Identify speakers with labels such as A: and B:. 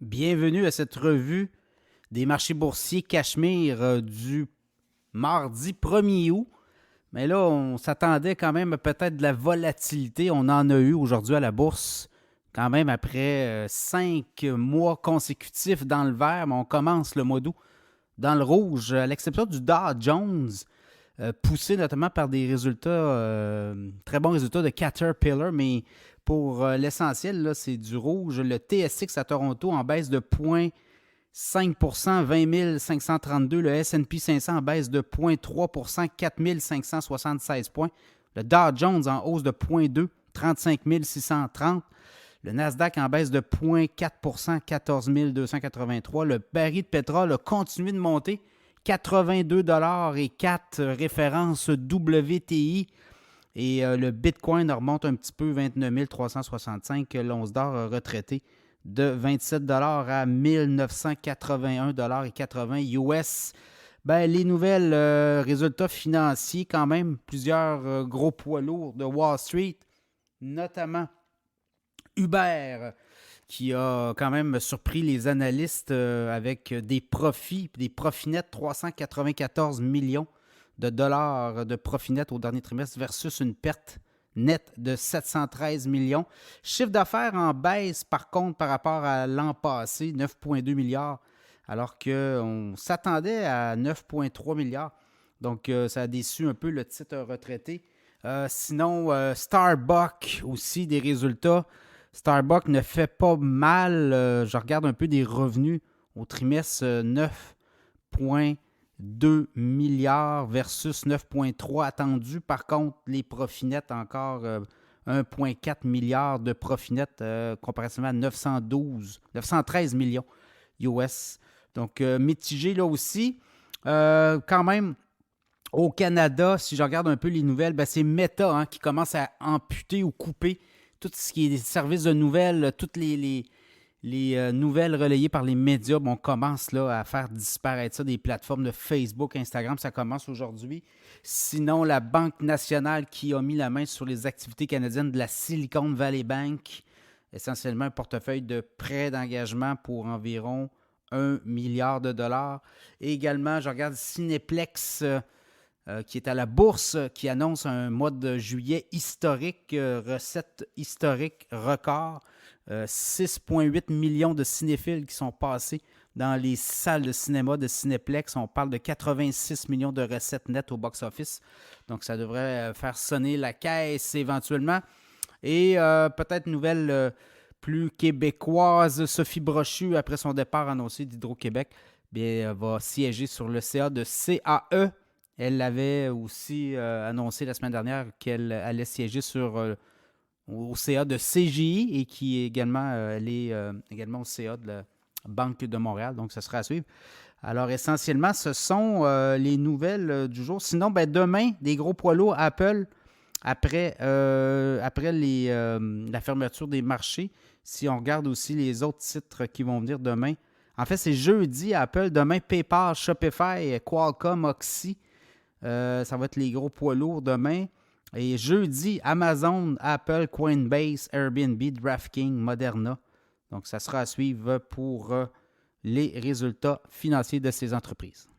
A: Bienvenue à cette revue des marchés boursiers Cachemire du mardi 1er août. Mais là, on s'attendait quand même à peut-être de la volatilité. On en a eu aujourd'hui à la bourse, quand même après 5 mois consécutifs dans le vert, mais on commence le mois d'août dans le rouge, à l'exception du Dow Jones, poussé notamment par des résultats, très bons résultats de Caterpillar, mais pour l'essentiel, là, c'est du rouge. Le TSX à Toronto en baisse de 0,5%, 20 532. Le S&P 500 en baisse de 0,3%, 4 576 points. Le Dow Jones en hausse de 0,2%, 35 630. Le Nasdaq en baisse de 0,4%, 14 283. Le baril de pétrole a continué de monter, 82,04 $, référence WTI. Et le Bitcoin remonte un petit peu, 29 365. L'once d'or a retraité de 27 $ à 1981,80 $ US. Les nouvelles résultats financiers, quand même, plusieurs gros poids lourds de Wall Street, notamment Uber, qui a quand même surpris les analystes avec des profits nets, 394 millions de dollars de profit net au dernier trimestre versus une perte nette de 713 millions. Chiffre d'affaires en baisse, par contre, par rapport à l'an passé, 9,2 milliards, alors qu'on s'attendait à 9,3 milliards. Donc, ça a déçu un peu le titre retraité. Sinon, Starbucks aussi, des résultats. Starbucks ne fait pas mal. Je regarde un peu des revenus au trimestre, 9,2 milliards versus 9,3 attendus. Par contre, les profits nets, encore 1,4 milliard de profits nets comparativement à 913 millions US. Donc, mitigé là aussi. Quand même, au Canada, si je regarde un peu les nouvelles, c'est Meta qui commence à amputer ou couper tout ce qui est des services de nouvelles, toutes les nouvelles relayées par les médias. On commence là, à faire disparaître ça des plateformes de Facebook, Instagram. Ça commence aujourd'hui. Sinon, la Banque nationale qui a mis la main sur les activités canadiennes de la Silicon Valley Bank, essentiellement un portefeuille de prêts d'engagement pour environ 1 milliard de dollars. Et également, je regarde Cineplex, qui est à la bourse, qui annonce un mois de juillet historique, recette historique record. 6,8 millions de cinéphiles qui sont passés dans les salles de cinéma de Cineplex. On parle de 86 millions de recettes nettes au box-office. Donc, ça devrait faire sonner la caisse éventuellement. Et peut-être une nouvelle plus québécoise, Sophie Brochu, après son départ annoncé d'Hydro-Québec, va siéger sur le CA de CAE. Elle l'avait aussi annoncé la semaine dernière qu'elle allait siéger au CA de CGI et qui est également, elle est également au CA de la Banque de Montréal. Donc, ce sera à suivre. Alors, essentiellement, ce sont les nouvelles du jour. Sinon, demain, des gros poids lourds Apple, après la fermeture des marchés. Si on regarde aussi les autres titres qui vont venir demain. En fait, c'est jeudi Apple. Demain, PayPal, Shopify, Qualcomm, Oxy. Ça va être les gros poids lourds demain. Et jeudi, Amazon, Apple, Coinbase, Airbnb, DraftKings, Moderna. Donc, ça sera à suivre pour les résultats financiers de ces entreprises.